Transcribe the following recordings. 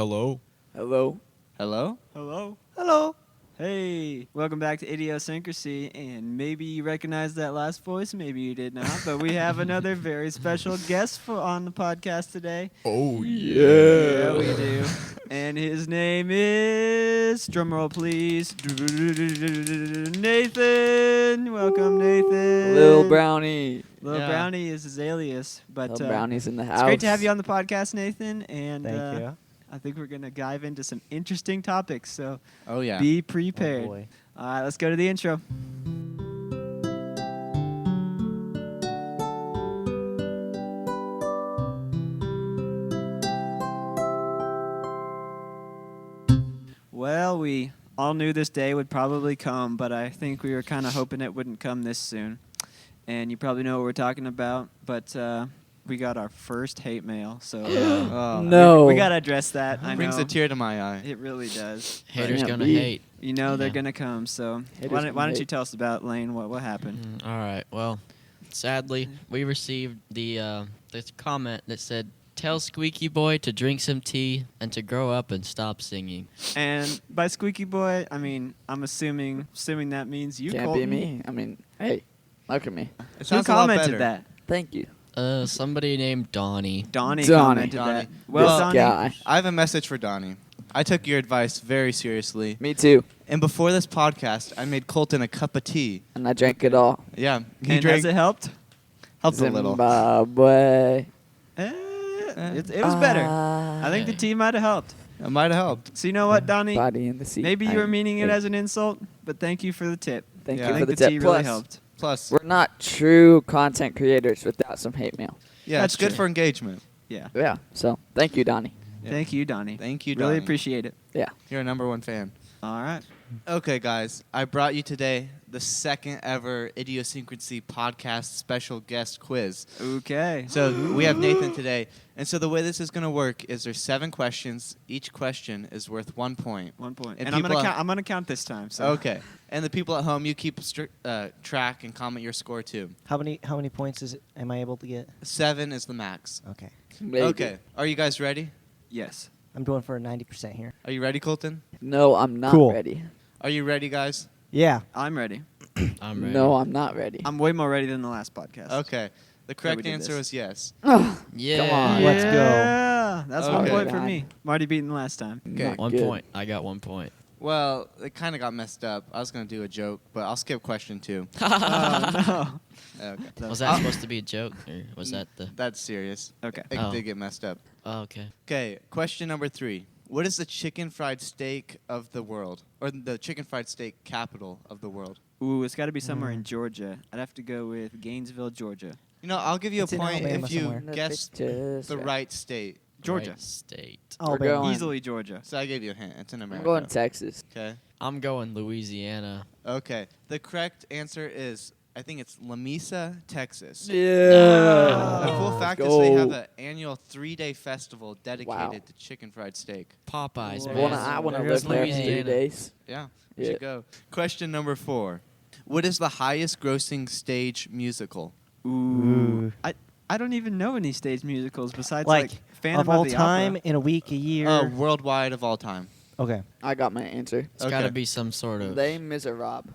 Hello. Hello. Hello? Hello. Hello. Hey, welcome back to Idiosyncrasy, and maybe you recognize that last voice, maybe you did not, but we have another very special guest on the podcast today. Oh, Yeah, we do. And his name is, drumroll please, Nathan. Welcome, Nathan. Lil Brownie. Lil Yeah. Brownie is his alias, but Lil Brownie's in the house. it's great to have you on the podcast, Nathan, and Thank you. I think we're going to dive into some interesting topics, so Oh, yeah. be prepared. Oh boy. All right, let's go to the intro. Well, we all knew this day would probably come, but I think we were kind of hoping it wouldn't come this soon. And you probably know what we're talking about, but we got our first hate mail, so Oh, No. we got to address that. I brings know. a tear to my eye. It really does. Haters Yeah, gonna me. hate. You know they're Yeah. going to come, so Haters why gonna don't you hate. tell us about, Lane, what happened? All right. Well, sadly, we received the this comment that said, "Tell Squeaky Boy to drink some tea and to grow up and stop singing." And by Squeaky Boy, I mean, I'm assuming that means you, Can't Colton. be me. I mean, hey, look at me. It Who sounds a lot commented better. that? Thank you. Somebody named Donnie. Donnie Donnie. commented Donnie. that. Well, This Donnie, guy. I have a message for Donnie. I took your advice very seriously. Me too. And before this podcast, I made Colton a cup of tea. And I drank it all. Yeah. He and drank. has it helped? Helped a little. Zimbabwe. It was better. I think the Hey. tea might have helped. It might have helped. So you know what, Donnie? Body in the sea. Maybe you were I'm meaning it hey, as an insult, but thank you for the tip. Thank Yeah. I you think for the the tea tip. really Plus, helped. Plus, we're not true content creators without some hate mail. yeah, That's it's good true. for engagement. Yeah. Yeah. So thank you, Donnie. Yeah. Thank you, Donnie. Thank you, Really Donnie. appreciate it. Yeah. You're a #1 fan. All right. Okay, guys, I brought you today the second ever Idiosyncrasy podcast special guest quiz. Okay. So we have Nathan today. And so the way this is going to work is there's 7 questions. Each question is worth 1 point. 1 point. And And I'm people gonna count this time. So. Okay. And the people at home, you keep track and comment your score too. How many points am I able to get? 7 is the max. Okay. Maybe. Okay. Are you guys ready? Yes. I'm going for a 90% here. Are you ready, Colton? No, I'm not Cool. ready. Are you ready, guys? Yeah. I'm ready. I'm ready. No, I'm not ready. I'm way more ready than the last podcast. Okay. The correct we did answer this. was yes. Yeah. Come on. Let's go. Yeah. That's 1 Okay. point for God. me. I'm already beaten last time. Okay. Not 1 good. point. I got 1 point. Well, it kind of got messed up. I was going to do a joke, but I'll skip question 2. Oh, Okay. Was that supposed to be a joke, or was that the? That's serious. no. Okay. It Oh. did get messed up. Oh, okay. Okay, question number 3. What is the chicken fried steak of the world? Or the chicken fried steak capital of the world? Ooh, it's got to be somewhere in Georgia. I'd have to go with Gainesville, Georgia. You know, I'll give you It's a in point Alabama if you somewhere. guess the right state. Georgia. Right state. Oh, We're baby. going- Easily Georgia. So I gave you a hint. It's in I'm America. going Texas. Okay. I'm going Louisiana. Okay. The correct answer is, I think it's Lamesa, Texas. Yeah. The cool Let's fact is they have go. an annual 3-day festival dedicated Wow. to chicken fried steak. Popeyes, Whoa. man. I want to There's live there for 3 Louisiana. days. Yeah, we Yeah. should go. Question number 4. What is the highest grossing stage musical? Ooh. I don't even know any stage musicals besides Like, Phantom of all the time, Opera. in a week, a year. Worldwide of all time. Okay. I got my answer. It's Okay. got to be some sort of. Les Miserables.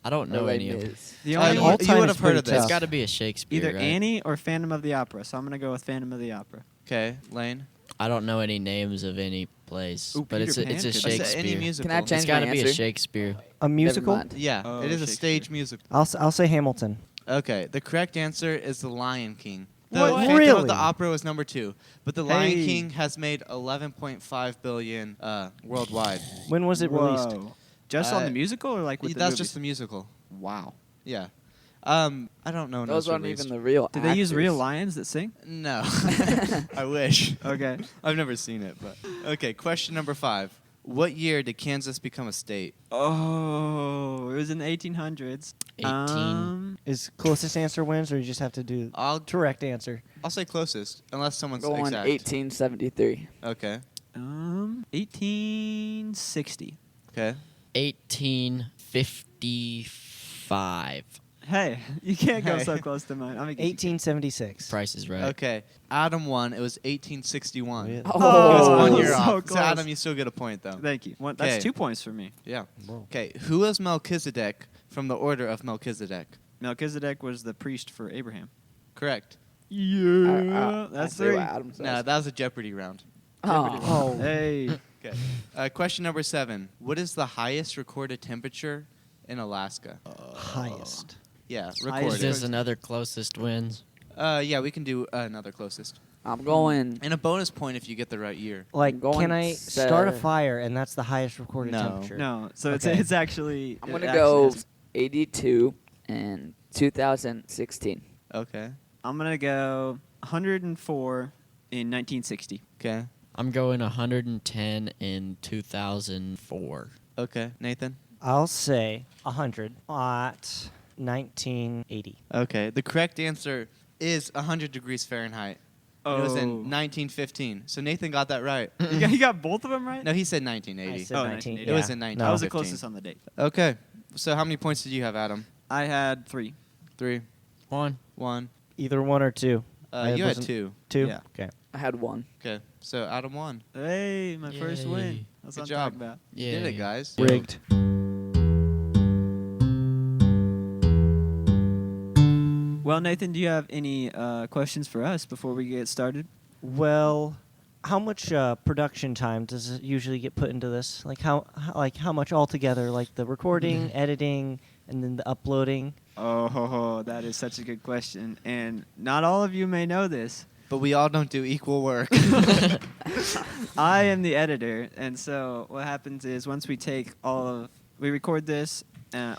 I don't know Or Les any of them. Mis. The Uh, only you all you time would is have heard of pretty this. It's got to be a Shakespeare. either right? Annie or Phantom of the Opera, so I'm gonna go with Phantom of the Opera. Okay, Lane. I don't know any names of any plays, Ooh, but Peter it's a Pan it's a could be. I said Shakespeare. any musical. Can I It's change got my to be a answer? Shakespeare. A musical? Never mind. Yeah, Oh, it is a Shakespeare. stage musical. I'll say Hamilton. Okay, the correct answer is The Lion King. The What? Phantom of Really? the Opera was number 2, but The Lion Hey. King has made 11.5 billion worldwide. When was it released? Whoa. Just on Uh, the musical or like with the That's movies? just the musical. Wow. Yeah. I don't know. when it Those was aren't released. even the real Did they use real actors. lions that sing? No. I wish. Okay. I've never seen it, but okay. Question number 5. What year did Kansas become a state? Oh, it was in the 1800s. 18. Is closest answer wins, or you just have to do I'll correct answer? say closest, unless someone's Going exact. 1873. Okay. 1860. Okay. 1855. Hey, you can't go Hey. so close to mine. I'm gonna get you- 1876. Price is right. Okay. Adam won. It was 1861. Really? It was 1 year so off. So close. Adam, you still get a point though. Thank you. That's Okay. 2 points for me. Yeah. Whoa. Okay. Who is Melchizedek from the order of Melchizedek? Melchizedek was the priest for Abraham. Correct. Yeah, that's I say 3. what Adam says. No, that was a Jeopardy round. Oh. Hey, Okay. Question number 7. What is the highest recorded temperature in Alaska? Highest. Yeah, Highest Is recorded. this another closest wins? Yeah, we can do another closest. I'm going. And a bonus point if you get the right year. Like, going can I start a se- fire and that's the highest recorded No. temperature? no. So Okay. it's actually. I'm it gonna actually go is- 82 and 2016. Okay. I'm gonna go 104 in 1960. Okay. I'm going 110 in 2004. Okay. Nathan? I'll say 100 at 1980. Okay. The correct answer is 100 degrees Fahrenheit. It was in 1915. So Nathan got that right. You got both of them right? No, he said 1980. I said Oh, 19. 1980. It was yeah. in 19. I was the 15. closest on the date. Okay. So how many points did you have, Adam? I had 3. 3, One. 1. Either 1 or 2. I You had wasn't- 2. 2? Yeah. Okay. I had 1. Okay. So Adam won. Hey, my first win. Yay. That's Good what I'm job. talking about. You did it, guys. Rigged. Well, Nathan, do you have any questions for us before we get started? Well, how much production time does it usually get put into this? Like how much altogether? Like the recording, editing, and then the uploading. Oh, that is such a good question. And not all of you may know this. But we all don't do equal work. I am the editor, and so what happens is once we record this,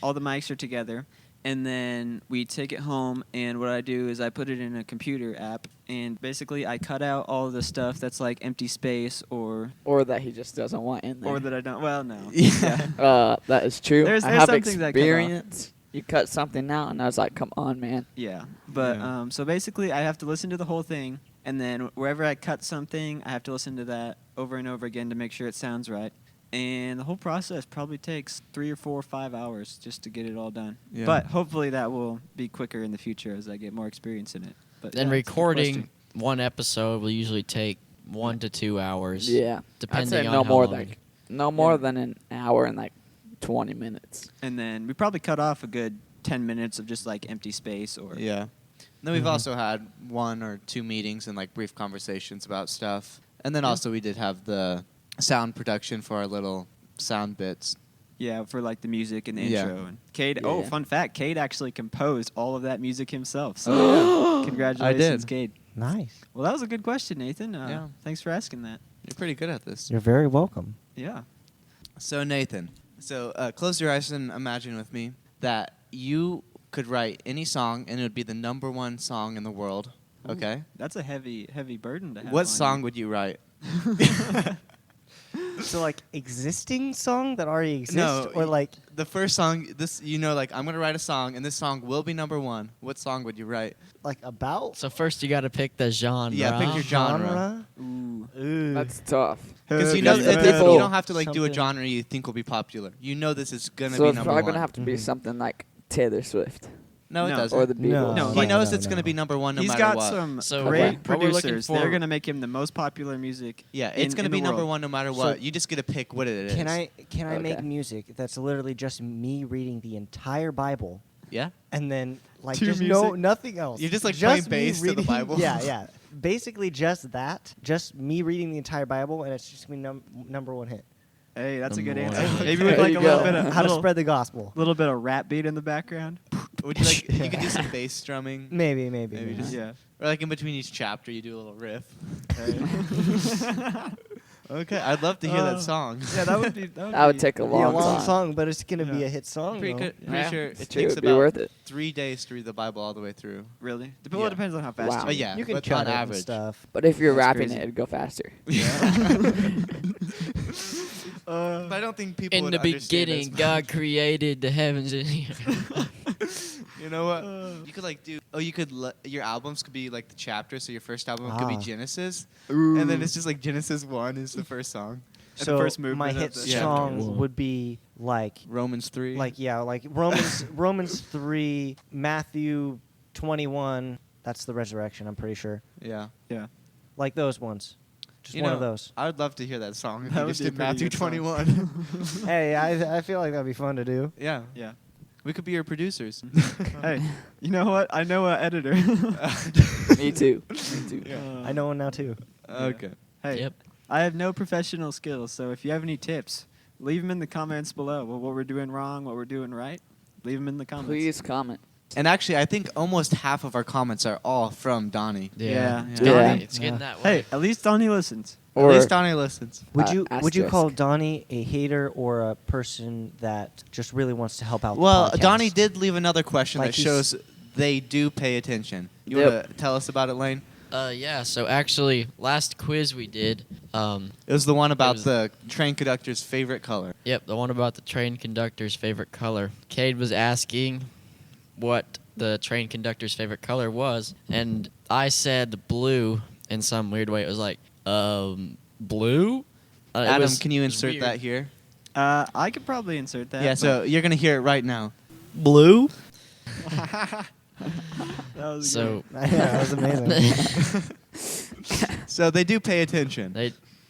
all the mics are together, and then we take it home, and what I do is I put it in a computer app, and basically I cut out all of the stuff that's like empty space or That he just doesn't want in there. that I don't. Well, no. Yeah. That is true. There's I have some things that cut off. experience. You cut something out, and I was like, "Come on, man." Yeah, but Yeah. So basically, I have to listen to the whole thing, and then wherever I cut something, I have to listen to that over and over again to make sure it sounds right. And the whole process probably takes 3 or 4 or 5 hours just to get it all done. Yeah. But hopefully that will be quicker in the future as I get more experience in it. But Then yeah, it's a good recording question. one episode will usually take 1 to 2 hours. Yeah, I'd Depending say on no how more long. like no more Yeah. than an hour and like 20 minutes. And then we probably cut off a good 10 minutes of just like empty space or Yeah. Then we've Mhm. also had 1 or 2 meetings and like brief conversations about stuff. And then Yeah. also we did have the sound production for our little sound bits. yeah, for like the music and the Yeah. intro. And Cade, Yeah. fun fact, Cade actually composed all of that music himself. So Oh, congratulations, I did. Cade. Nice. Well, that was a good question, Nathan. Yeah. Thanks for asking that. You're pretty good at this. You're very welcome. Yeah. So Nathan, close your eyes and imagine with me that you could write any song and it would be the number 1 song in the world. Ooh, Okay? That's a heavy burden to have. What on song you. would you write? So like existing song that already exists, No, or like The first song, like I'm gonna write a song and this song will be number 1. What song would you write? about So first you got to pick the genre. Yeah, pick your genre. Ooh. Ooh. That's tough. Because you know know Because you people- don't have to like do a something- genre you think will be popular. You know this is gonna So be it's number probably 1. gonna have to be Mhm. something like Taylor Swift No, it No. doesn't. or the No. Beatles. No, he knows no, it's gonna no. be number 1 no He's matter got what. some So great what we're looking producers. for- They're gonna make him the most popular music. Yeah, it's in- gonna in be the number world. 1 no matter So- what. You just get to pick what it is. Can I make Okay. music that's literally just me reading the entire Bible Yeah. and then like To just music? nothing else? You're just, like, playing me bass to the reading- Bible? Yeah. Basically just that, just me reading the entire Bible, and it's just gonna be number 1 hit. Hey, that's a good Number answer. one. Maybe There with like you a little go. bit of How to spread the gospel? little bit of rap beat in the background. Would you like? You could do some bass strumming. Maybe. Maybe just- Yeah. Or like in between each chapter, you do a little riff. Hey. Okay, I'd love to hear that Oh. song. Yeah, that would be. That would take a It'd be a long long time. song, but it's gonna be Yeah. a hit song. Pretty though. good. Pretty Yeah. sure it It takes would be about worth it. 3 days to read the Bible all the way through. Really? Yeah. It depends on how fast. Wow. you But yeah, You can but cut on it and average. stuff. But if you're That's rapping crazy. it, it'd go faster. But I don't think people In would the understand beginning, as God much. created the heavens and the earth. You know what? You could like do. Oh, you could. Your albums could be like the chapter. So your first album could be Ah. Genesis, Ooh. and then it's just like Genesis 1 is the first song. the So first my movement of hit the song chapter. would be like Romans 3. like Romans 3, Matthew 21. That's the resurrection. I'm pretty sure. Yeah. Yeah. Like those ones. Just You one know, of those. I would love to hear that song if That you would just be a did pretty Matthew good song. 21. Hey, I feel like that'd be fun to do. Yeah. Yeah. We could be your producers. Hey, you know what? I know an editor. Me too. Me too. I know one now too. Okay. Hey, Yep. I have no professional skills, so if you have any tips, leave them in the comments below. Well, what we're doing wrong, what we're doing right, leave them in the comments. Please comment. And actually, I think almost half of our comments are all from Donnie. Yeah. It's, Yeah. Donnie. It's getting that way. Hey, at least Donnie listens. Or At least Donnie listens. Would you asterisk. call Donnie a hater or a person that just really wants to help out? Well, the podcast? Donnie did leave another question Like that he's- shows they do pay attention. You Yep. want to tell us about it, Lane? Yeah. So actually, last quiz we did. It was the one about was- the train conductor's favorite color. Yep, the one about the train conductor's favorite color. Cade was asking what the train conductor's favorite color was, and I said blue in some weird way. It was like, blue? It Adam, was- can you it was insert weird. that here? I could probably insert that. Yeah, so you're going to hear it right now. blue. that was So yeah, that was amazing. So they do pay attention.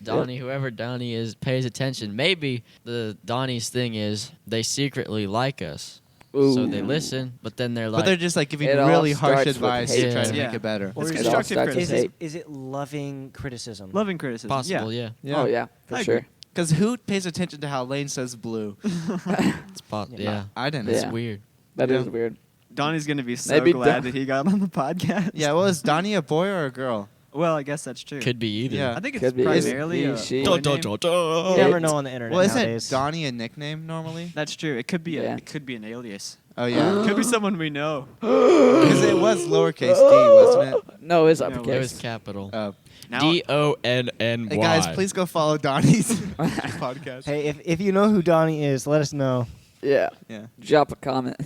Donnie, whoever Donnie is, pays attention. Maybe the Donnie's thing is they secretly like us. Ooh. So they listen, but then they're like, But they're just like giving It all really harsh starts with advice hate. to try to Yeah. make it better. Or It's is It it, all constructive starts with criticism. hate. is it loving criticism? loving criticism. possible, yeah. Oh yeah, for I sure. agree. Because who pays attention to how Lane says blue? It's Yeah. yeah. I didn't. It's Yeah. weird. That Yeah. is weird. Donnie's gonna be so Maybe glad Don- that he got on the podcast. Yeah, well, is Donnie a boy or a girl? Well, I guess that's true. Could be either. Yeah. I think it's Could be. primarily He, a she. boy Dun, name. You never know on the internet Well, isn't nowadays. Donnie a nickname normally? That's true. It could be Yeah. it could be an alias. Oh, yeah. It could be someone we know. Because it was lowercase d, wasn't it? No, it's No, It was uppercase. capital. Now, DONNY. Hey, guys, please go follow Donnie's podcast. Hey, if you know who Donnie is, let us know. Yeah. Yeah. Drop a comment.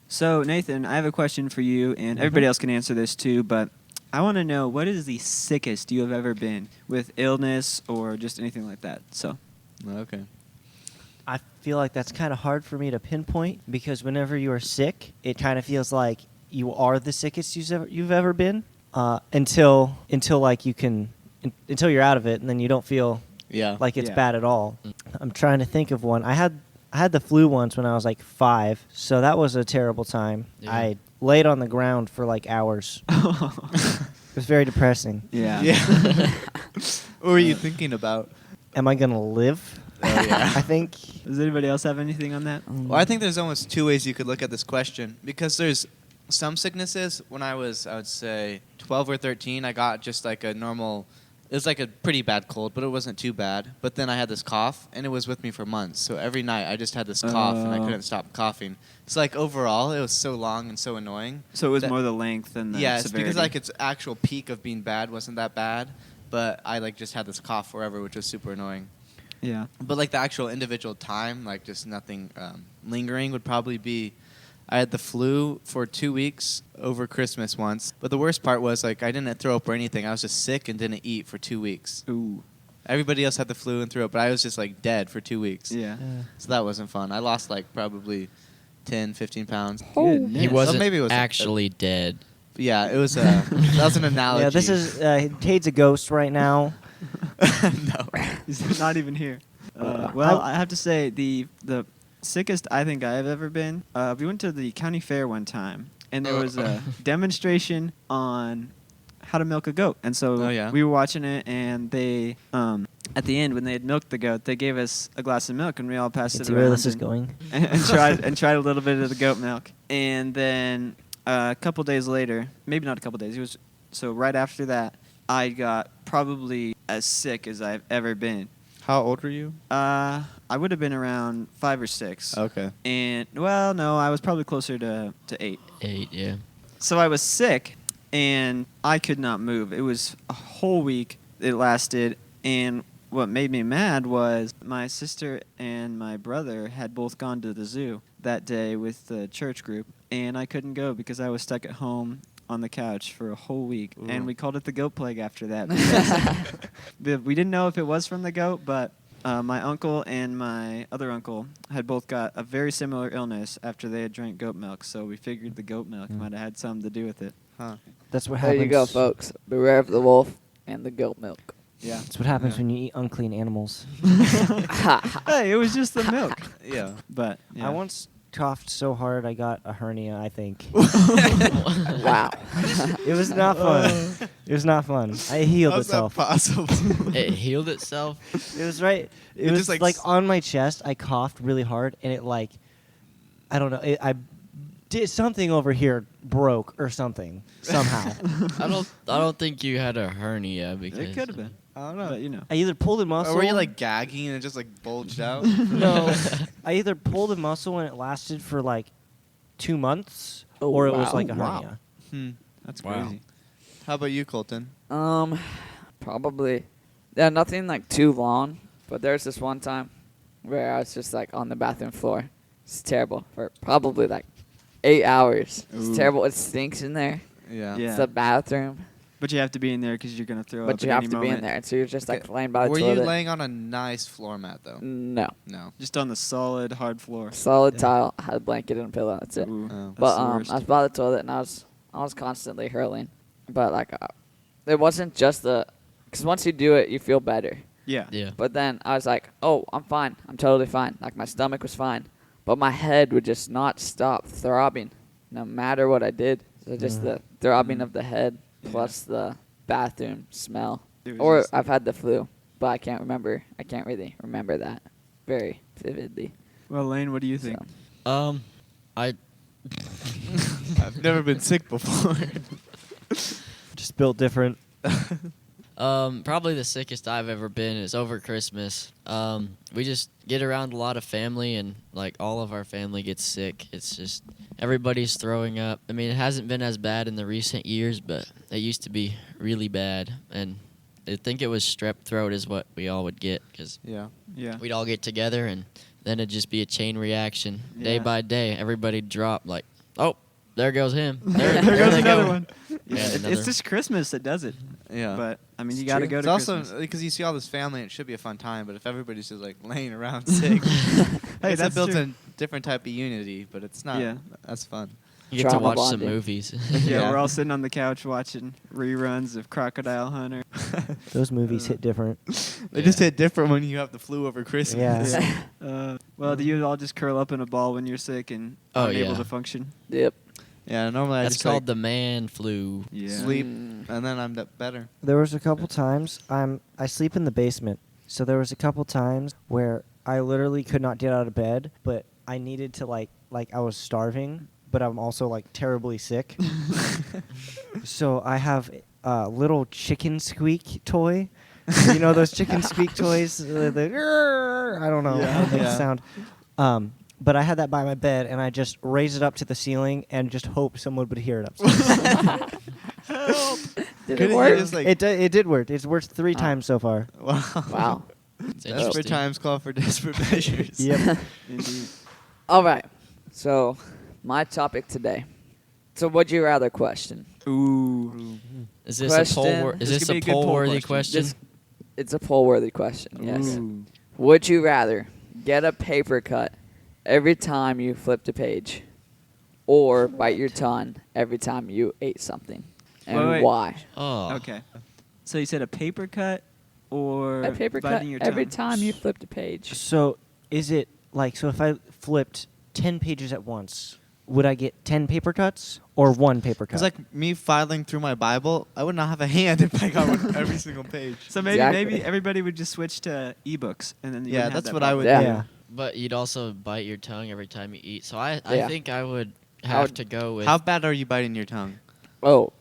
so Nathan, I have a question for you, and everybody else can answer this too. But I want to know, what is the sickest you have ever been with illness or just anything like that? So Okay. I feel like that's kind of hard for me to pinpoint because whenever you are sick, it kind of feels like you are the sickest you've ever been until like you can until you're out of it, and then you don't feel Yeah. like it's Yeah. bad at all. I'm trying to think of one. I had the flu once when I was like 5, so that was a terrible time. Yeah. I laid on the ground for like hours. It was very depressing. yeah, Yeah. What were you thinking about? Am I gonna live? Oh, yeah. I think. Does anybody else have anything on that? Well, I think there's almost two ways you could look at this question because there's some sicknesses. When I was, I would say, 12 or 13, I got just like a normal. It was like a pretty bad cold, but it wasn't too bad. But then I had this cough, and it was with me for months. So every night I just had this cough, and I Oh. couldn't stop coughing. So like overall, it was so long and so annoying. So it was That- more the length than the Yeah, it's severity. because like its actual peak of being bad wasn't that bad, but I like just had this cough forever, which was super annoying. yeah. But like the actual individual time, like just nothing lingering would probably be. I had the flu for 2 weeks over Christmas once, but the worst part was like I didn't throw up or anything. I was just sick and didn't eat for 2 weeks. Ooh. Everybody else had the flu and threw up, but I was just like dead for 2 weeks. Yeah. So that wasn't fun. I lost like probably 10, 15 pounds. Goodness. He wasn't maybe it was actually dead. Yeah, it was. That was an analogy. Yeah, this is Cade's a ghost right now. no. He's not even here. Well, I have to say the sickest I think I have ever been. We went to the county fair one time, and there was a demonstration on how to milk a goat. And so Oh, yeah? we were watching it, and they at the end when they had milked the goat, they gave us a glass of milk, and we all passed Can it see around. where this is and- going. and tried a little bit of the goat milk, and then a couple days later, maybe not a couple days, it was so right after that, I got probably as sick as I've ever been. How old were you? I would have been around 5 or 6, Okay. and well, no, I was probably closer to 8. 8, yeah. So I was sick, and I could not move. It was a whole week. It lasted, and what made me mad was my sister and my brother had both gone to the zoo that day with the church group, and I couldn't go because I was stuck at home on the couch for a whole week. Ooh. And we called it the goat plague after that. because we didn't know if it was from the goat, but my uncle and my other uncle had both got a very similar illness after they had drank goat milk, so we figured the goat milk might have had something to do with it. Huh. That's what There happens. you go, folks. Beware of the wolf and the goat milk. Yeah. That's what happens Yeah. when you eat unclean animals. Hey, it was just the milk. Yeah. But yeah. I once coughed so hard I got a hernia, I think. Wow. It was not fun. It was not fun. It healed How's itself. that possible? It healed itself. It was right. It It was just, like, like on my chest. I coughed really hard, and it like, I don't know. I did something over here broke or something somehow. I don't think you had a hernia because It could have been. I don't know. But, you know. I either pulled a muscle. Or were you like gagging and it just like bulged out? No, I either pulled a muscle and it lasted for like 2 months, Oh, or it was wow. like a Wow. hernia. That's Wow. crazy. How about you, Colton? Probably. Yeah, nothing like too long. But there's this one time where I was just like on the bathroom floor. It's terrible for probably like 8 hours. Ooh. It's terrible. It stinks in there. Yeah. Yeah. It's a bathroom, But you have to be in there because you're going to throw up but you at have any to be in moment. there. And so you're just like Okay. laying by the Were toilet. you laying on a nice floor mat though? No. No. Just on the solid, hard floor. Solid Yeah. tile. I had a blanket and a pillow. That's it. Ooh, Oh. that's But the worst. I was by the toilet and I was constantly hurling. But like, it wasn't just because once you do it, you feel better. Yeah. Yeah. But then I was like, oh, I'm fine. I'm totally fine. Like my stomach was fine. But my head would just not stop throbbing no matter what I did. So just the throbbing of the head plus the bathroom smell. It was Or just- I've had the flu, but I can't really remember that very vividly. Well, Lane, what do you think? So, I I've never been sick before. Just built different. Probably the sickest I've ever been is over Christmas. We just get around a lot of family, and like all of our family gets sick. It's just everybody's throwing up. I mean, it hasn't been as bad in the recent years, but it used to be really bad. And I think it was strep throat is what we all would get because Yeah. Yeah. we'd all get together, and then it'd just be a chain reaction. Day Yeah. by day, everybody'd drop like, oh, there goes him. There There goes they another go. one. Yeah, another- it's just Christmas that does it. Yeah. But I mean, It's you got to true. go It's to also Christmas. because you see all this family, and it should be a fun time. But if everybody's just like laying around sick, Hey, it's a that's built true. in different type of unity. But it's not. Yeah. That's fun. You get to Trauma watch some bonding. movies. Yeah, Yeah. we're all sitting on the couch watching reruns of Crocodile Hunter. Those movies hit different. They just hit different when you have the flu over Christmas. Yeah. Well, do you all just curl up in a ball when you're sick and Oh, unable yeah. to function? yep. Yeah. Normally I That's just called like, the man flu. Yeah. sleep, Mm. and then I'm better. There was a couple times I sleep in the basement. So there was a couple times where I literally could not get out of bed, but I needed to like I was starving, but I'm also like terribly sick. So I have a little chicken squeak toy. You know those chicken squeak toys? I don't know Yeah. how they Yeah. sound. But I had that by my bed, and I just raised it up to the ceiling and just hoped someone would hear it upstairs. Did Couldn't it you work? just, like- It did work. It's worked 3 Ah. times so far. Wow. Wow. It's Desperate interesting. times call for desperate measures. Yep. Indeed. All right. So, my topic today. So, would you rather question? Ooh. Is this Question. a poll? Is This this could be a a good poll poll-worthy question. question? It's a poll-worthy question. Yes. Ooh. Would you rather get a paper cut every time you flipped a page, or bite your tongue every time you ate something, and Wait. why? Oh, Okay. So you said a paper cut or A paper cut biting your tongue? every time you flipped a page. So is it like so if I flipped 10 pages at once, would I get 10 paper cuts or 1 paper cut? Because like me filing through my Bible, I would not have a hand if I got one every single page. So maybe Exactly. everybody would just switch to ebooks and then you Yeah, wouldn't have that's that what I problem. would Yeah. do. yeah. but you'd also bite your tongue every time you eat. So I Yeah. think I would I have would- to go with. How bad are you biting your tongue? Oh,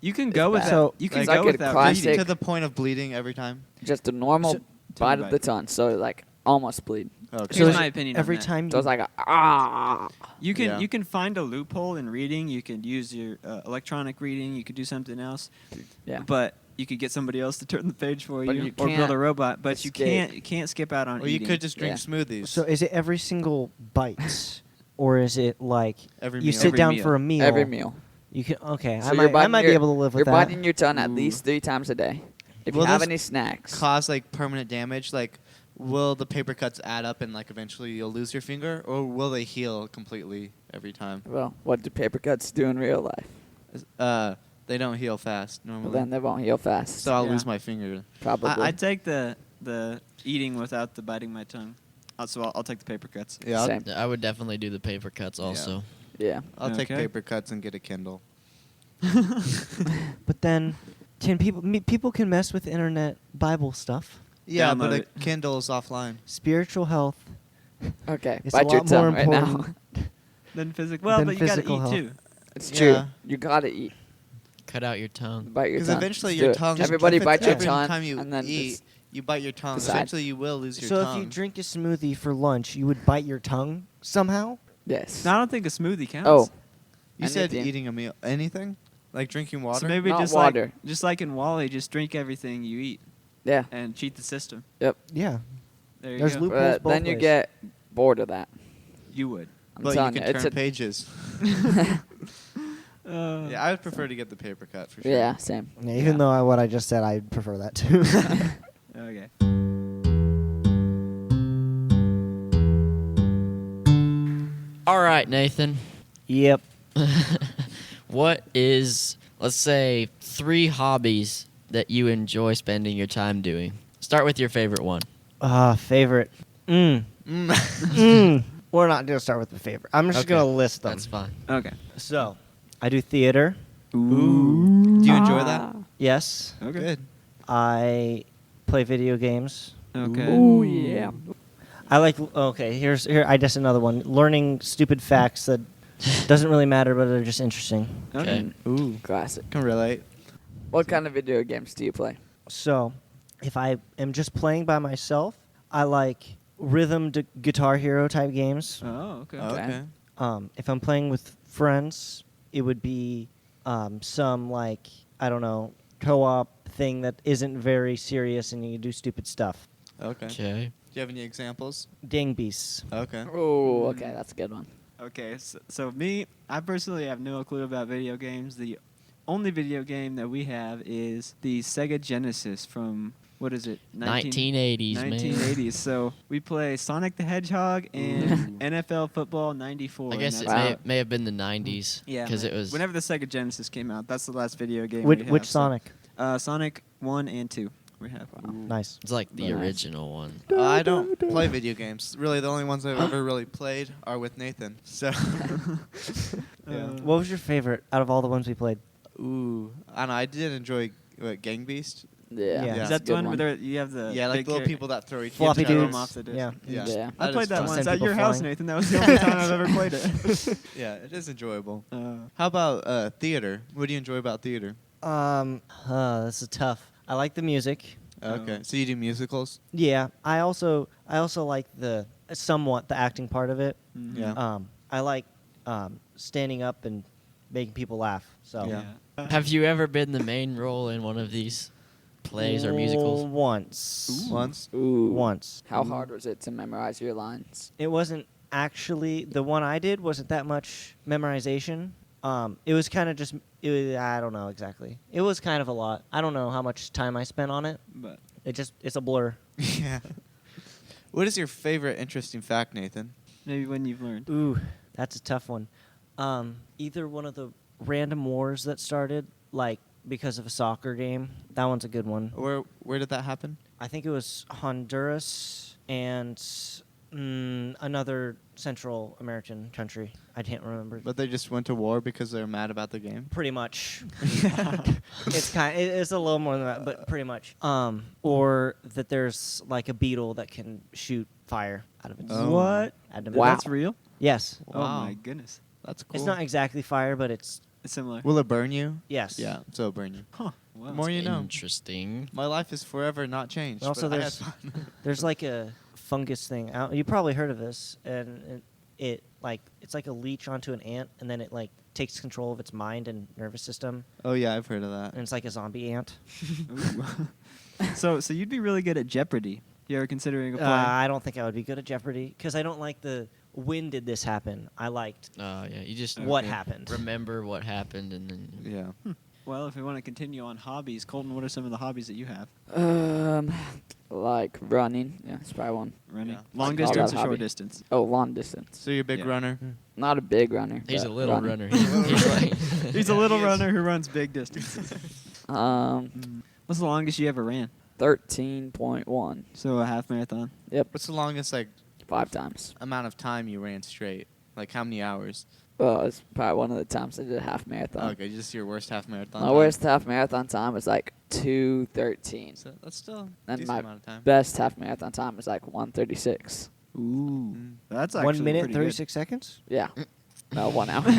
You can It's go with bad. that. So- You can Like, I go could without cry reading. sick. To the point of bleeding every time? just a normal So- bite Tongue of the bite. tongue, so like almost bleed. Okay. Here's is my it opinion. Every on that. time So it's like ah. You can Yeah. you can find a loophole in reading. You could use your electronic reading. You could do something else. Yeah. But you could get somebody else to turn the page for But you, you or build can't a robot. But you escape. can't skip out on Or you eating. could just drink Yeah. smoothies. So is it every single bite, or is it like Every you meal. sit Every down meal. for a meal? Every meal. You can okay. So I you're might biting be your- able to live with You're that. biting your tongue at Ooh. least 3 times a day. If Will you have this any snacks. cause like permanent damage? Like, will the paper cuts add up and like eventually you'll lose your finger, or will they heal completely every time? Well, what do paper cuts do in real life? They don't heal fast Well, normally. then they won't heal fast. So I'll Yeah. lose my finger. Probably. I'd take the eating without the biting my tongue. So I'll take the paper cuts. Yeah, Same. I would definitely do the paper cuts also. Yeah. I'll take Okay. paper cuts and get a Kindle. But then, can people can mess with internet Bible stuff? Yeah, Download but a it. Kindle is offline. Spiritual health. Okay. It's Bite a your lot more tongue right now. important. Then physical. Well, Then but you gotta physical eat health. too. It's Yeah. true. You gotta eat. Cut out your tongue. Bite your Because tongue. eventually Let's your do it. tongue. Everybody if it's bite your every tongue time you and then eat, just you bite your tongue. decide. Eventually, you will lose your So tongue. if you drink a smoothie for lunch, you would bite your tongue somehow? yes. No, I don't think a smoothie counts. Oh. you said anything. eating a meal, anything, like drinking water. So maybe Not just water. like in Wally, just drink everything you eat Yeah. and cheat the system. Yep. Yeah. There you There's go. loopholes But both then you ways. get bored of that. You would. I'm but you telling can you, turn it's a pages. Yeah, I would prefer to get the paper cut for sure. yeah, same. Yeah, even though what I just said, I prefer that too. Okay. All right, Nathan. Yep. What is, let's say, 3 hobbies that you enjoy spending your time doing? Start with your favorite one. Favorite. Mm. We're not gonna start with the favorite. I'm just Okay, gonna list them. That's fine. Okay. So, I do theater. Ooh. Do you enjoy that? Ah. Yes. Okay. Good. I play video games. Okay. Oh yeah. I like. Okay, here. I guess another one. Learning stupid facts that doesn't really matter, but are just interesting. Okay. Ooh. Classic. Can relate. What kind of video games do you play? So, if I am just playing by myself, I like rhythm Guitar Hero type games. Oh, okay. Okay. If I'm playing with friends, it would be some like I don't know co-op thing that isn't very serious and you do stupid stuff. Okay. Okay. Do you have any examples? Dang beasts. Okay. Oh, okay, that's a good one. Okay. So me, I personally have no clue about video games. The only video game that we have is the Sega Genesis from, what is it? 1980s, man. 1980s. So we play Sonic the Hedgehog and NFL Football 94. I and guess it that's Wow. may have been the 90s. Yeah, Because man. it was. Whenever the Sega Genesis came out, that's the last video game. Which, we have, which so- Sonic? Sonic 1 and 2. We have. Nice. It's like the Nice. original one. I don't play video games. Really, the only ones I've ever really played are with Nathan. So. Yeah. What was your favorite out of all the ones we played? Ooh. I don't know. I did enjoy Gang Beast. Yeah. Yeah. Is Yeah. that that's a the good one where there, you have the Yeah, like big little char- people that throw each Floppy other dudes. off the disc. Yeah. Yeah. Yeah. I That played is that fun. once Send at people your house, flying. Nathan. That was the only time I've ever played it. Yeah, it is enjoyable. Uh, How about theater? What do you enjoy about theater? This is tough. I like the music. Okay, Oh. so you do musicals? Yeah. I also like the somewhat the acting part of it. mhm. Yeah. I like standing up and making people laugh. So Yeah. Have you ever been the main role in one of these plays or musicals? Once. Once? Ooh. Once. How hard was it to memorize your lines? It wasn't actually the one I did wasn't that much memorization. It was kind of just I don't know exactly. It was kind of a lot. I don't know how much time I spent on it. But It's a blur. Yeah. What is your favorite interesting fact, Nathan? maybe when you've learned. Ooh, that's a tough one. Either one of the random wars that started like because of a soccer game. That one's a good one. Where did that happen? I think it was Honduras and another Central American country. I can't remember. But they just went to war because they're mad about the game? Pretty much. It's a little more than that, but pretty much. Or that there's like a beetle that can shoot fire out of its. Oh. What? Wow. That's real? Yes. Oh Wow. my goodness. That's cool. It's not exactly fire, but it's It's similar. Will it burn you? yes. Yeah, so it'll burn you. Huh. Wow. The more you know. Interesting. My life is forever not changed. But also but I had there's fun. there's like a fungus thing. You probably heard of this, and it's like a leech onto an ant, and then it like takes control of its mind and nervous system, Oh yeah, I've heard of and that. it's like a zombie ant. Ooh. So you'd be really good at Jeopardy. You ever considering applying? I don't think I would be good at Jeopardy because I don't like the when did this happen. I liked Yeah, you just what Okay. happened. remember what happened and then Yeah. Well, if we want to continue on hobbies, Colton, what are some of the hobbies that you have? Like running. Yeah, it's probably one. Running, Yeah. long Like distance or hobby. short distance? Oh, long distance. So you're a big Yeah. runner. Not a big runner. he's a but little running. runner. He's like He's a little He is. runner who runs big distances. What's the longest you ever ran? 13.1. So a half marathon. Yep, What's the longest 5 times. amount of time you ran straight? Like how many hours? Well, it's probably one of the times I did a half marathon. Okay, just your worst half marathon. My time? worst half marathon time was like 2:13. So that's still a And decent my amount of time. best half marathon time was like 1:36. Ooh, Mm. that's actually 1 minute pretty 36 seconds. Yeah. No, 1 hour. Good.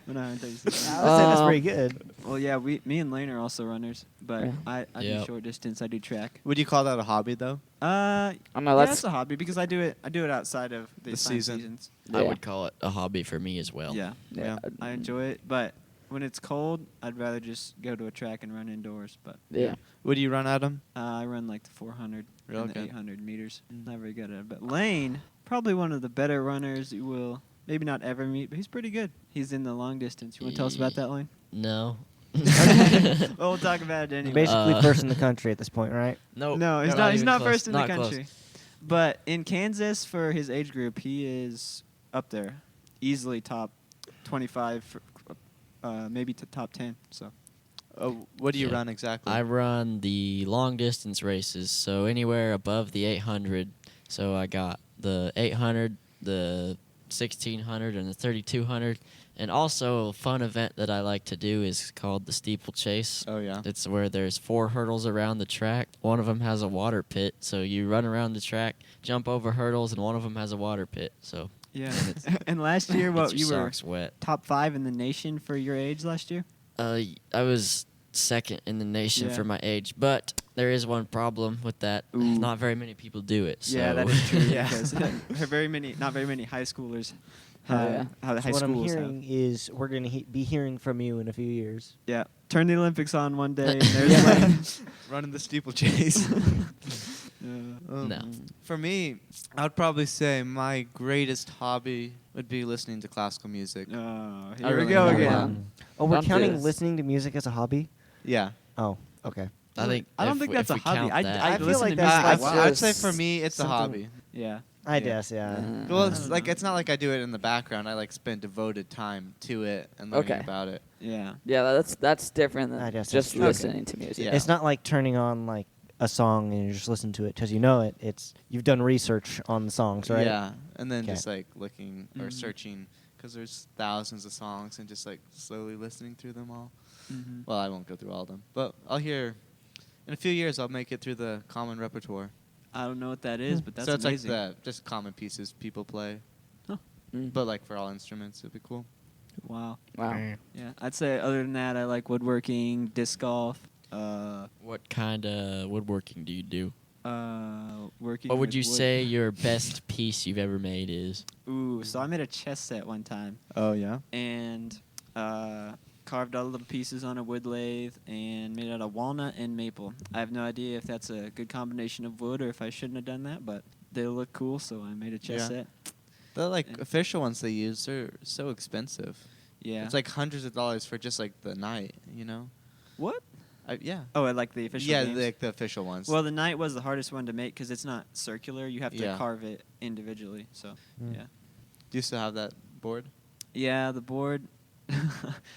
136. I would say that's Um, pretty good. Well, yeah, me and Lane are also runners, but Yeah. I do Yep. short distance. I do track. Would you call that a hobby though? I know Yeah, that's that's a hobby because I do it outside of the The assigned season. seasons. I Yeah. would call it a hobby for me as well. Yeah, yeah. I enjoy it, but when it's cold, I'd rather just go to a track and run indoors. But Yeah. What do you run, Adam? I run like the 400 Real and the good. 800 meters. Not very good at it. But Lane, probably one of the better runners you will maybe not ever meet, but he's pretty good. He's in the long distance. You want to tell us about that, Lane? No. Well, we'll talk about it anyway. Basically, Uh, first in the country at this point, right? Nope. No, he's not. He's even not close. first in the Not close. country. But in Kansas, for his age group, he is up there, easily top 25, maybe to top 10. So What do you Yeah. run exactly? I run the long distance races, so anywhere above the 800. So I got the 800, the 1600, and the 3200. And also a fun event that I like to do is called the steeplechase. Oh yeah. It's where there's 4 hurdles around the track. One of them has a water pit, so you run around the track, jump over hurdles, and one of them has a water pit. So yeah. And it's- And last year, what gets you your were socks wet. top 5 in the nation for your age last year? I was second in the nation Yeah. for my age, but there is one problem with that. Ooh. Not very many people do it. So. Yeah, that is true. Yeah. Because not very many high schoolers Oh, have yeah. how the high So what I'm schools hearing have. is we're going to be hearing from you in a few years. Yeah, turn the Olympics on one day. And there's Yeah. Lane. Running the steeplechase. Yeah. No. For me, I would probably say my greatest hobby would be listening to classical music. Oh, I here we really go love again. Oh, we're Don't do counting this. listening to music as a hobby? Yeah. Oh, okay. I think I don't if think we- that's if a we hobby. count that- I feel listen like to that's music. like- Well, I'd say just for me, it's a something- hobby. Yeah. I Yeah. guess, yeah. Well, I it's don't like know. it's not like I do it in the background. I like spend devoted time to it and learning Okay. about it. Yeah. Yeah, that's different I than guess that's just true. listening to music. Yeah. It's not like turning on like a song and you just listen to it because you know it. It's you've done research on the songs, right? Yeah, and then Okay. just like looking or Mhm. searching because there's thousands of songs and just like slowly listening through them all. Mhm. Well, I won't go through all of them, but I'll hear. In a few years, I'll make it through the common repertoire. I don't know what that is, but that's so it's amazing. like the just common pieces people play, Mm. but like for all instruments, it'd be cool. Wow. Wow. Yeah, I'd say other than that, I like woodworking, disc golf, What kind of woodworking do you do? working. What would with you wood. say your best piece you've ever made is? Ooh, so I made a chess set one time Oh yeah. and carved all the pieces on a wood lathe and made it out of walnut and maple. I have no idea if that's a good combination of wood or if I shouldn't have done that, but they look cool, so I made a chess Yeah. set. The like And- official ones they use are so expensive. Yeah. It's like hundreds of dollars for just like the night, you know? what? Yeah. Oh, I like the official Yeah, games? like the official ones. Well, the knight was the hardest one to make because it's not circular. You have to Yeah. carve it individually. So, Mm. yeah. Do you still have that board? Yeah, the board.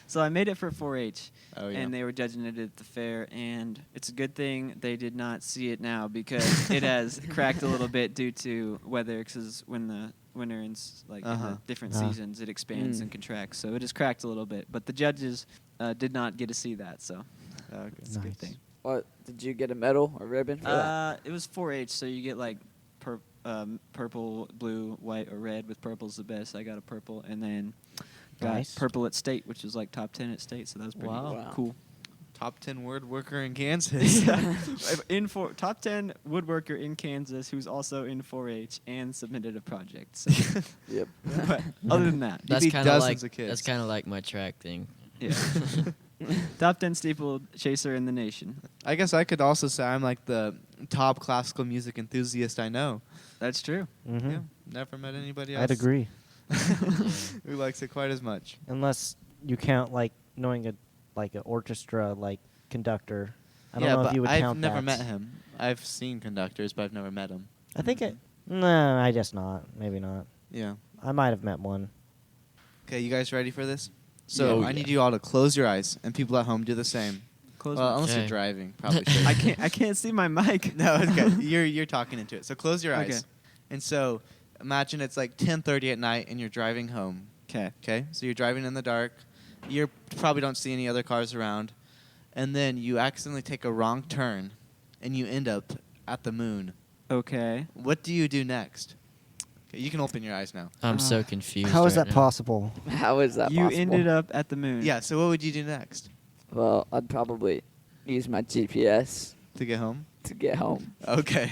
So I made it for 4-H, Oh yeah. and they were judging it at the fair. And it's a good thing they did not see it now because it has cracked a little bit due to weather. Because when the winter and in Uh-huh. the different Ah. seasons, it expands Mm. and contracts. So it has cracked a little bit. But the judges did not get to see that. So Okay. it's a good Nice. thing. What did you get a medal or ribbon for that? It was 4-H, so you get like purple, blue, white, or red. With purple's the best. I got a purple, and then got Nice. purple at state, which was like top 10 at state. So that was pretty Wow. Wow. cool. top 10 word worker in Kansas. Top 10 woodworker in Kansas who's also in 4-H and submitted a project. So. Yep. But other than that, That's beat kind of dozens like of kids. that's kind of like my track thing. yeah. Top 10 steeplechaser in the nation. I guess I could also say I'm like the top classical music enthusiast I know. That's true. Mm-hmm. Yeah, never met anybody else I'd agree. who likes it quite as much. Unless you count like knowing an orchestra like conductor. I don't yeah, know but if you would I've count never that. met him. I've seen conductors, but I've never met him. I think no, I guess not. Maybe not. Yeah. I might have met one. Okay, you guys ready for this? So Yeah. I need you all to close your eyes, and people at home do the same. Close Well, my- unless you're Okay. driving, probably should. I can't see my mic. No, it's good. You're talking into it. So close your eyes. Okay. And so imagine it's like 10:30 at night, and you're driving home. Okay. Okay, so you're driving in the dark. You probably don't see any other cars around, and then you accidentally take a wrong turn, and you end up at the moon. Okay. What do you do next? Okay, you can open your eyes now. I'm so confused. How is right that now. possible? How is that You possible? ended up at the moon. Yeah. So what would you do next Well, I'd probably use my GPS to get home? to get home. Okay.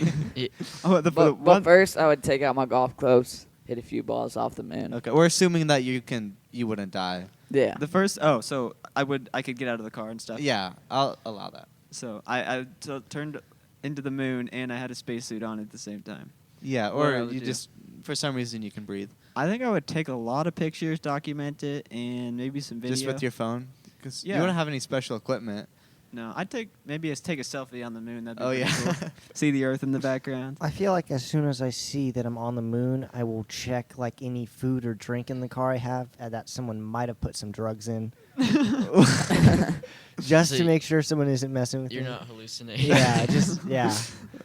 Oh, But first, I would take out my golf clubs, hit a few balls off the moon. Okay. We're assuming that you wouldn't die. Yeah. the first. So I could get out of the car and stuff. Yeah, I'll allow that. So I turned into the moon and I had a spacesuit on at the same time. Yeah, What I or would you do. just for some reason you can breathe I think I would take a lot of pictures, document it, and maybe some video. just with your phone because Yeah. you don't have any special equipment. No, I'd take a selfie on the moon. That'd be Oh pretty yeah. cool. See the Earth in the background. I feel like as soon as I see that I'm on the moon, I will check like any food or drink in the car I have that someone might have put some drugs in, just So to make sure someone isn't messing with You're me. not hallucinating. Yeah, just yeah.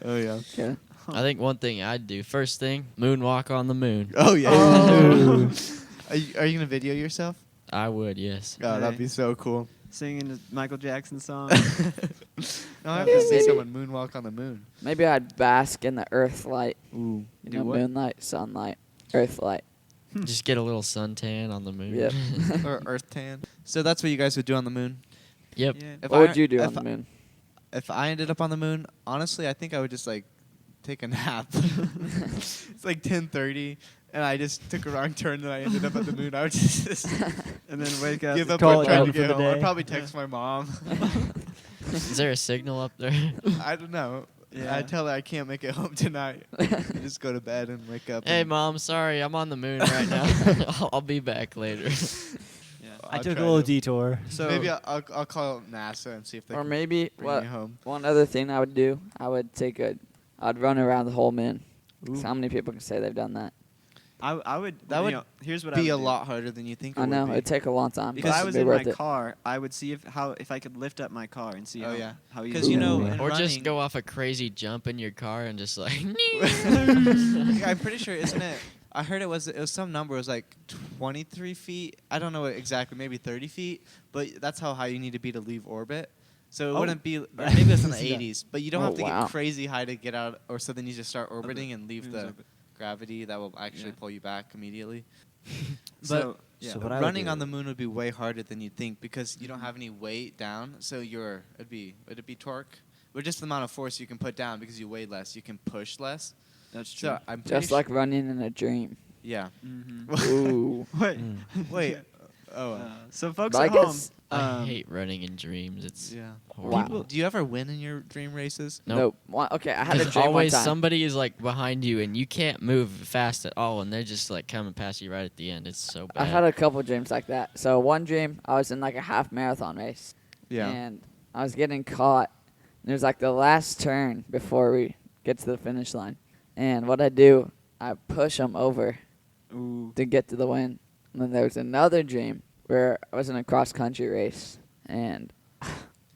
Oh yeah. Yeah. I think one thing I'd do first thing, moonwalk on the moon. Oh yeah. Oh. Are you gonna video yourself? I would, yes. Oh, that'd be so cool. Singing a Michael Jackson song. I have to see Maybe. someone moonwalk on the moon. Maybe I'd bask in the earth light. Ooh. You Do know, what? moonlight, sunlight, earth light. Just get a little suntan on the moon. Yep. Or earth tan. So that's what you guys would do on the moon. Yep. Yeah. If What I- would you do if on the moon? If I ended up on the moon, honestly, I think I would just like take a nap. It's like 10:30, and I just took a wrong turn, and I ended up at the moon. I would just And then wake up. give up Call on it trying done to for get the home. I'd day. probably text my mom. Is there a signal up there? I don't know. Yeah. I tell her I can't make it home tonight. I just go to bed and wake up. Hey, and Mom, sorry, I'm on the moon right now. I'll be back later. Yeah. I I'll took a try little to- detour. So Maybe I'll call NASA and see if they Or can maybe bring me home. one other thing I would do, I'd run around the whole moon. 'Cause Ooh. how many people can say they've done that? I would. That would Here's what I Be would a do. lot harder than you think. It I know would it'd be. take a long time. Because but I it'd was be in my worth it. car, I would see if I could lift up my car and see Oh, how yeah. how easy. Because you it know, would be. in Or just running- go off a crazy jump in your car and just like. I'm pretty sure, isn't it? I heard it was some number. It was like 23 feet. I don't know what exactly, maybe 30 feet. But that's how high you need to be to leave orbit. So it Oh. wouldn't be. Or maybe it's in the Yeah. 80s. But you don't Oh, have to wow. get crazy high to get out, or so then you just start orbiting and leave moon's the orbit. gravity that will actually Yeah. pull you back immediately. So, Yeah, So what I would running do- on the moon would be way harder than you'd think because you don't have any weight down. So it'd be torque, or just the amount of force you can put down because you weigh less. You can push less. That's true. So I'm pretty Just like running in a dream. yeah. Mm-hmm. Ooh. Wait. Mm. Wait. Oh. So folks But I at home, guess- I hate running in dreams. It's Yeah. horrible. Wow. Do you ever win in your dream races? Nope. Okay, I had a Because dream one always time. somebody is like behind you and you can't move fast at all, and they're just like coming past you right at the end. It's so bad. I've had a couple dreams like that. So one dream, I was in like a half marathon race. Yeah. And I was getting caught. And it was like the last turn before we get to the finish line. And what I do, I push them over ooh, to get to the win. And then there was another dream where I was in a cross country race. And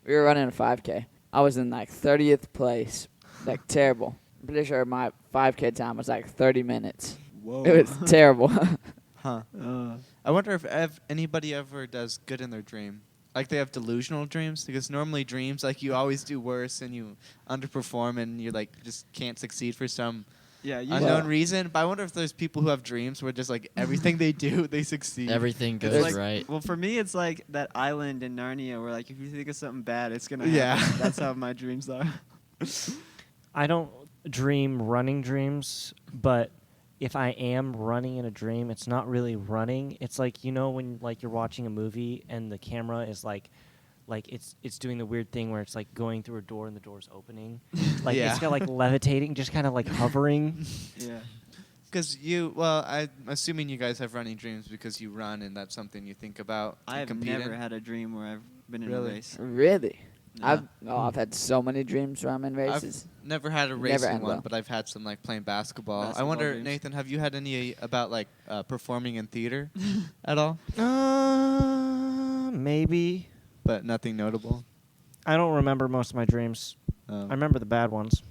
we were running a 5K. I was in like 30th place. Like terrible. I'm pretty sure my 5K time was like 30 minutes. Whoa. It was terrible. Huh. uh, I wonder if anybody ever does good in their dream. Like they have delusional dreams because normally dreams like you always do worse and you underperform and you like just can't succeed for some Yeah, unknown reason. But I wonder if there's people who have dreams where just like everything they do, they succeed. Everything It's goes like- right. Well, for me, it's like that island in Narnia where, like, if you think of something bad, it's gonna happen. Yeah. That's how my dreams are. I don't dream running dreams, but if I am running in a dream, it's not really running. It's like, you know, when like you're watching a movie and the camera is like it's doing the weird thing where it's like going through a door and the door's opening. Like Yeah. it's got like levitating, just kind of like hovering. Yeah. Because I'm assuming you guys have running dreams because you run and that's something you think about. I and have compete never in. had a dream where I've been in Really? a race. Really? Yeah. I've had so many dreams where I'm in races. I've never had a Never racing end one, well. but I've had some like playing basketball. I Basketball wonder, dreams. Nathan, have you had any about like performing in theater at all? Maybe. But nothing notable. I don't remember most of my dreams. Oh. I remember the bad ones.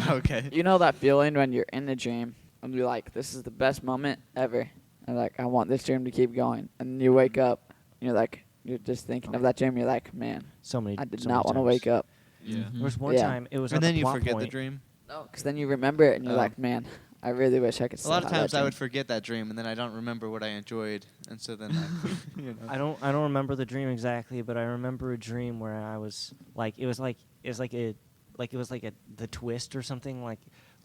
Okay. You know that feeling when you're in a dream and you're like, this is the best moment ever. And like, I want this dream to keep going. And you wake up and you're like, you're just thinking of that dream. You're like, man, So many. I did so not many want to times. wake up. Yeah. Mhm. There was one Yeah. time it was And at then the you plot forget point. the dream. No, because then you remember it and you're Oh. like, man, I really wish I could A still lot of have times that I would dream. forget that dream, and then I don't remember what I enjoyed, and so then I don't remember the dream exactly, but I remember a dream where I was like the twist or something like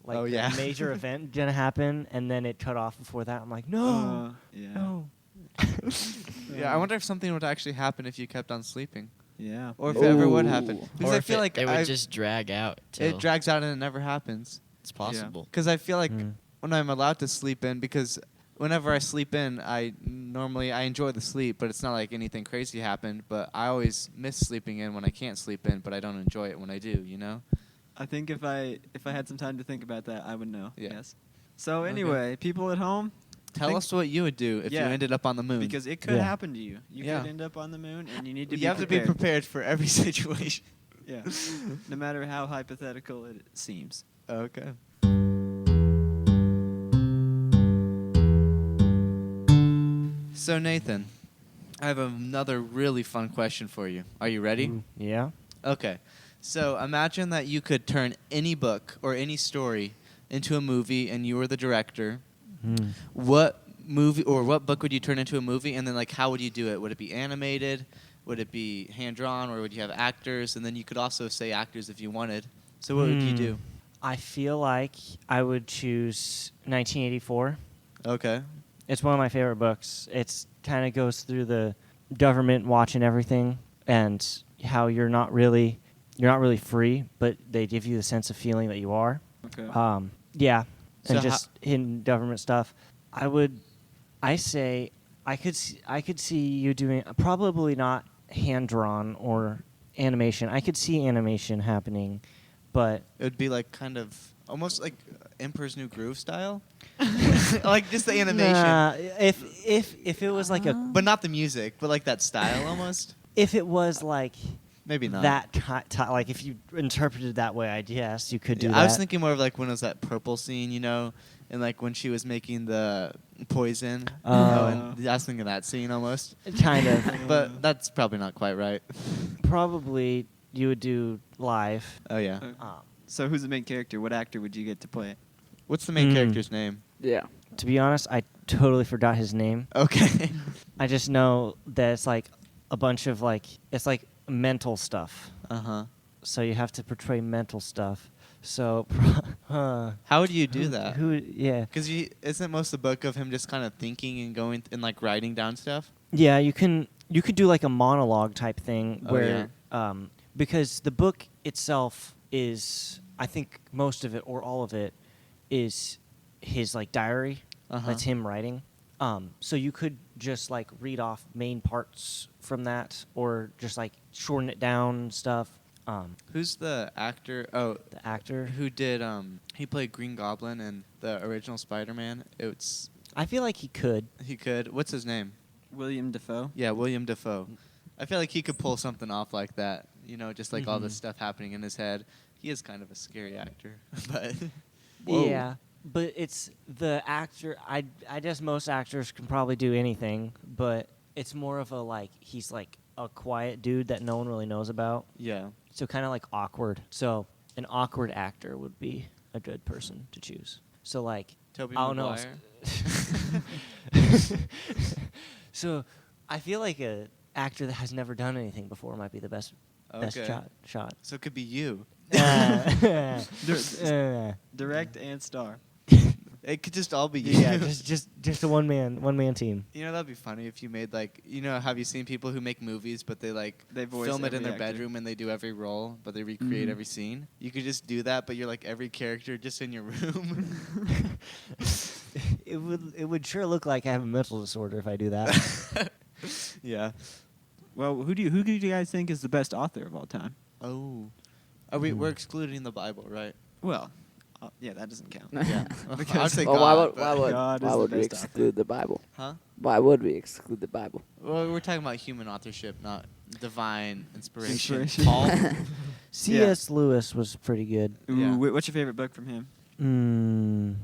Oh, the yeah. major event gonna happen and then it cut off before that. I'm like, no, Yeah. no. Yeah, I wonder if something would actually happen if you kept on sleeping, Yeah. or if it ever would Ooh. happen. Because Or I if feel like it would I've- just drag out. Till it drags out and it never happens. It's possible. Because I feel like Mm. when I'm allowed to sleep in, because whenever I sleep in, I enjoy the sleep, but it's not like anything crazy happened. But I always miss sleeping in when I can't sleep in, but I don't enjoy it when I do. You know? I think if I had some time to think about that, I would know. Yeah. Yes. So Okay. anyway, people at home, Tell think- us what you would do if you Yeah. ended up on the moon. because it could Yeah. happen to you. You Yeah. could end up on the moon, and you need to you be have prepared. to be prepared for every situation. Yeah. No matter how hypothetical it seems. Okay. So Nathan, I have another really fun question for you. Are you ready? Yeah. Okay. So imagine that you could turn any book or any story into a movie and you were the director. Mm. What movie or what book would you turn into a movie, and then like how would you do it? Would it be animated? Would it be hand drawn, or would you have actors? And then you could also say actors if you wanted. So what would you do? I feel like I would choose 1984. Okay. It's one of my favorite books. It's kind of goes through the government watching everything and how you're not really free, but they give you the sense of feeling that you are. Okay. Yeah, So and just hidden government stuff. I say I could see you doing probably not hand drawn or animation. I could see animation happening, but It would be like kind of almost like Emperor's New Groove style, like just the animation, nah, if it was like a but not the music, but like that style almost. if it was like Maybe not. that like if you interpreted it that way, I guess you could do Yeah, that. I was thinking more of like when it was that purple scene, you know, and like when she was making the poison. Oh. And I was thinking that scene almost. kind of. But that's probably not quite right. Probably you would do live. Oh yeah. So who's the main character? What actor would you get to play it? What's the main Mm. character's name? Yeah. To be honest, I totally forgot his name. Okay. I just know that it's like a bunch of like it's like mental stuff. Uh-huh. So you have to portray mental stuff. So How would you do that? Who? Yeah. Because isn't most of the book of him just kind of thinking and going and like writing down stuff? Yeah, you could do like a monologue type thing Oh, where because the book itself is, I think most of it or all of it is his like diary. Uh-huh. That's him writing. So you could just like read off main parts from that, or just like shorten it down and stuff. Who's the actor? Oh, The actor. who did he played Green Goblin in the original Spider-Man? I feel like he could. He could. What's his name? William Dafoe. Yeah, William Dafoe. I feel like he could pull something off like that. You know, just like all this Mhm. stuff happening in his head. He is kind of a scary actor, but Whoa. Yeah, but it's the actor. I guess most actors can probably do anything, but it's more of a like he's like a quiet dude that no one really knows about. yeah. So kind of like awkward. So an awkward actor would be a good person to choose. So like, Tobey I don't know. Maguire. So I feel like a actor that has never done anything before might be the best Okay. shot. So it could be you. Direct and star. It could just all be you. Yeah, just a one man team. You know, that'd be funny if you made like, you know, have you seen people who make movies but they like They voice film it in every their actor. bedroom and they do every role but they recreate Mhm. every scene? You could just do that, but you're like every character just in your room. It would sure look like I have a mental disorder if I do that. Yeah. Well, who do you guys think is the best author of all time? Oh. We're excluding the Bible, right? Well, yeah, that doesn't count. Yeah. Because- I'd say Well, God. God is the would we best author. exclude the Bible? Huh? Why would we exclude the Bible? Well, we're talking about human authorship, not divine inspiration. Inspiration. Paul? C.S. Lewis was pretty good. Ooh, Yeah. what's your favorite book from him?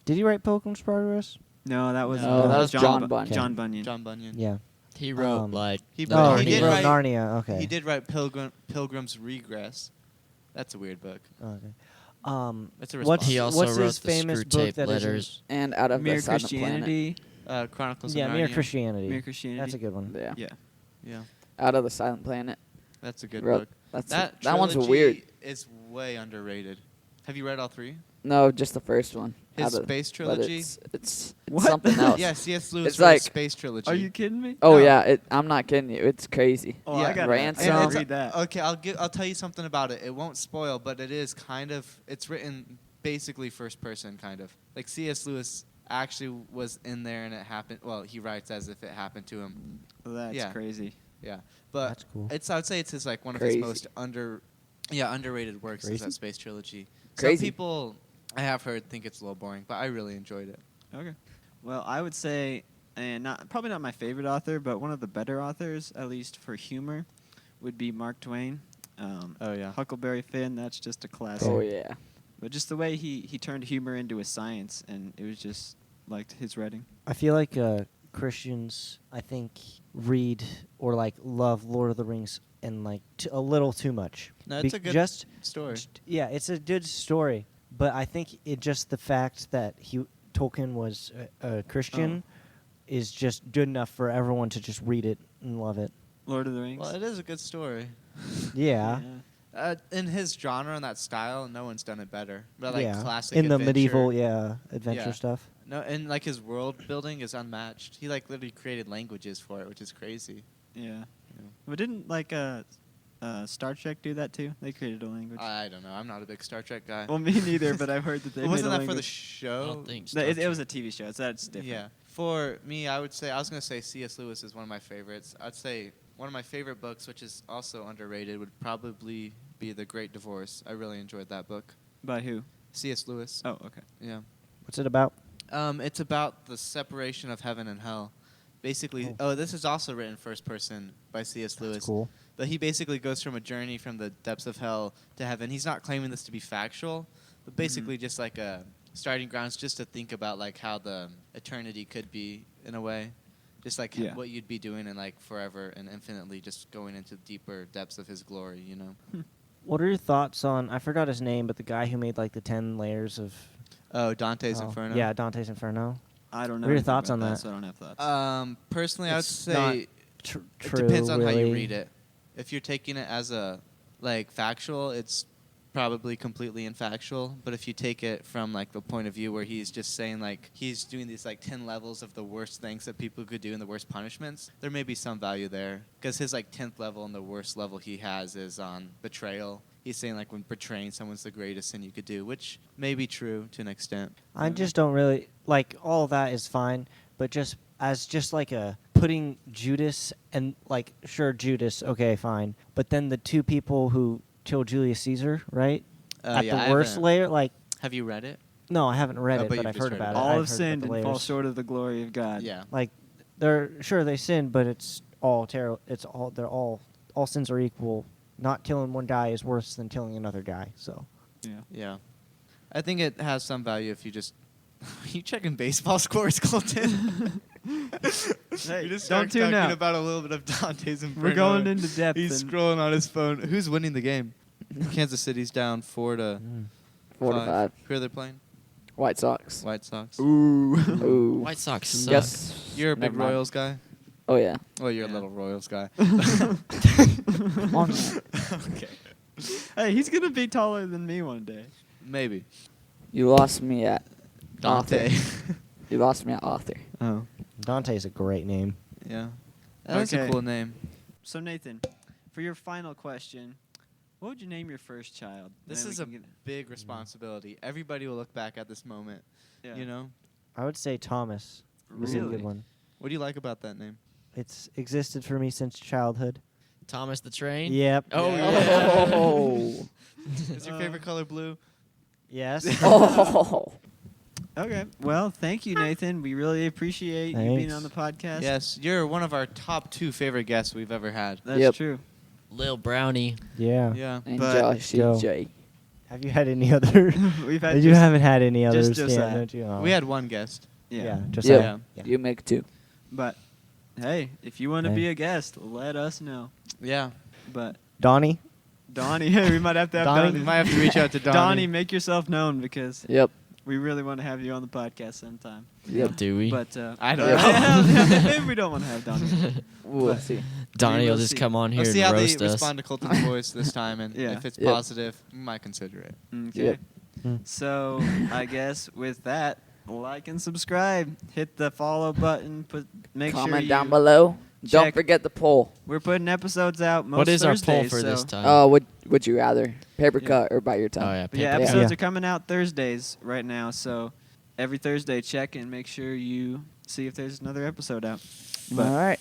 Did he write Pilgrim's Progress? No, that was No, that was John Bunyan. John Bunyan. John Bunyan. Yeah. He wrote Um, He the wrote- Oh, he he did wrote write- Narnia. Okay. He did write Pilgrim's Regress. That's a weird book. Okay. It's a What's response. He also what's wrote his the famous Screwtape book that isn't- Letters. And out of Mere the Silent Christianity. Chronicles Yeah, of Mere Narnia. Christianity. Mere Christianity. That's a good one. Planet. Yeah. Yeah. Yeah, Out of the Silent Planet. that's a good Wrote- book. That's That one's trilogy weird. is way underrated. Have you read all three? No, just the first one. His Out of- space but trilogy? It's What? something else. Yeah, C.S. Lewis It's wrote a like- space trilogy. Are you kidding me? Oh No. yeah, I'm not kidding you. It's crazy. Oh, Yeah. I gotta Ransom. I And gotta read that. Okay, I'll tell you something about it. It won't spoil, but it is kind of, it's written basically first person, kind of. Like C.S. Lewis actually was in there and it happened. Well, he writes as if it happened to him. Well, that's Yeah. crazy. Yeah, but That's cool. I would say it's his like one of Crazy. his most underrated works is Crazy? that space trilogy. Crazy. Some people I have heard think it's a little boring, but I really enjoyed it. Okay. Well, I would say, and probably not my favorite author, but one of the better authors, at least for humor, would be Mark Twain. Oh yeah. Huckleberry Finn, that's just a classic. Oh yeah. But just the way he turned humor into a science, and it was just liked his writing. I feel like Christians, I think, read or like love Lord of the Rings and like a little too much. No, it's a good just story. yeah, it's a good story, but I think it just the fact that Tolkien was a Christian is just good enough for everyone to just read it and love it. Lord of the Rings. Well, it is a good story. Yeah. In his genre and that style, no one's done it better. But like yeah. classic in the adventure- medieval adventure Yeah. stuff. No, and like his world building is unmatched. He like literally created languages for it, which is crazy. Yeah. Yeah. But didn't like Star Trek do that too? They created a language. I don't know. I'm not a big Star Trek guy. Well, me neither, but I've heard that they Wasn't made a that for the language. show? I don't think No, Star it was a Trek- TV show, so that's different. Yeah. For me, I was gonna say C.S. Lewis is one of my favorites. I'd say one of my favorite books, which is also underrated, would probably be The Great Divorce. I really enjoyed that book. By who? C.S. Lewis. Oh, okay. Yeah. What's it about? It's about the separation of heaven and hell. Basically, this is also written first person by C.S. Lewis. That's cool. But he basically goes from a journey from the depths of hell to heaven. He's not claiming this to be factual, but basically just like a starting grounds just to think about like how the eternity could be in a way. Just like Yeah. what you'd be doing in like forever and infinitely just going into deeper depths of his glory, you know? What are your thoughts on? I forgot his name, but the guy who made like the 10 layers of. Oh, Dante's Inferno? Yeah, Dante's Inferno. I don't know. What are your anything thoughts about on that? So I don't have thoughts. Personally, I would It's not say True. it depends on how you really. read it. If you're taking it as a like factual, it's probably completely infactual. But if you take it from like the point of view where he's just saying like he's doing these like 10 levels of the worst things that people could do and the worst punishments, there may be some value there. Because his like 10th level and the worst level he has is on betrayal. He's saying like when betraying someone's the greatest sin you could do, which may be true to an extent. I just don't really like all of that is fine, but just like a putting Judas and like sure Judas, okay, fine, but then the two people who killed Julius Caesar, right? At Yeah, the I worst haven't- layer, like Have you read it? no, I haven't read Oh, it, but but you've I've just heard heard about about it. all I've have heard sinned about the and fall layers. short of the glory of God. Yeah. Like they're sure they sin, but it's all terrible. It's all sins are equal. Not killing one guy is worse than killing another guy. So Yeah. Yeah. I think it has some value if you just... Are you checking baseball scores, Colton? Hey, we just don't started tune talking out. about a little bit of Dante's Inferno. We're going into depth. He's and scrolling on his phone. Who's winning the game? Kansas City's down 4-5. 4 to 5. Who are they playing? White Sox. White Sox. Ooh. Ooh. White Sox suck. Yes. You're a big Never mind. Royals guy? Oh yeah. Well, you're Yeah. a little Royals guy. Come on, man. Okay. Hey, he's gonna be taller than me one day. Maybe. You lost me at Dante. You lost me at author. Oh. Dante's a great name. Yeah. That's a Okay. cool name. So Nathan, for your final question, what would you name your first child? This Then we is a can get- big responsibility. Everybody will look back at this moment. Yeah. You know? I would say Thomas was a Really? good one. What do you like about that name? It's existed for me since childhood. Thomas the Train. Yep. Oh Yeah. yeah. Oh. Is your favorite color blue? Yes. Oh. Okay. Well, thank you, Nathan. We really appreciate you being Thanks. on the podcast. Yes, you're one of our top 2 favorite guests we've ever had. That's Yep. true. Lil Brownie. Yeah. Yeah. And But- Josh Go. J. Have you had any other? We've had you just- haven't had any just others, Josiah. don't you? Oh. We had one guest. Yeah. Just Yeah. yeah. You make 2. But hey, if you want to Hey. be a guest, let us know. Yeah. But Donnie. Donnie, hey, we might have to have Donnie? Donnie. We might have to reach out to Donnie. Donnie, make yourself known because Yep. we really want to have you on the podcast sometime. Yep. Do we? But I don't know. maybe we don't want to have Donnie. We'll But- see. Donnie We will will just see. come on here Let's see and how they roast us. respond to Colton's voice this time, and Yeah. if it's Yep. positive, we might consider it. Okay. Yep. Hmm. So I guess with that, like and subscribe. Hit the follow button. Make sure Comment you, down below. Don't check- forget the poll. We're putting episodes out most What is our poll Thursdays, for this so- time? Would you rather paper Yeah. cut or bite your tongue? Oh yeah. But yeah, paper cut. episodes Yeah. are coming out Thursdays right now, so every Thursday check and make sure you see if there's another episode out. But All right.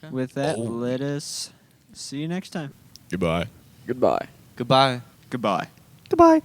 Okay. with that, Oh. let us see you next time. Goodbye. Goodbye. Goodbye. Goodbye. Goodbye.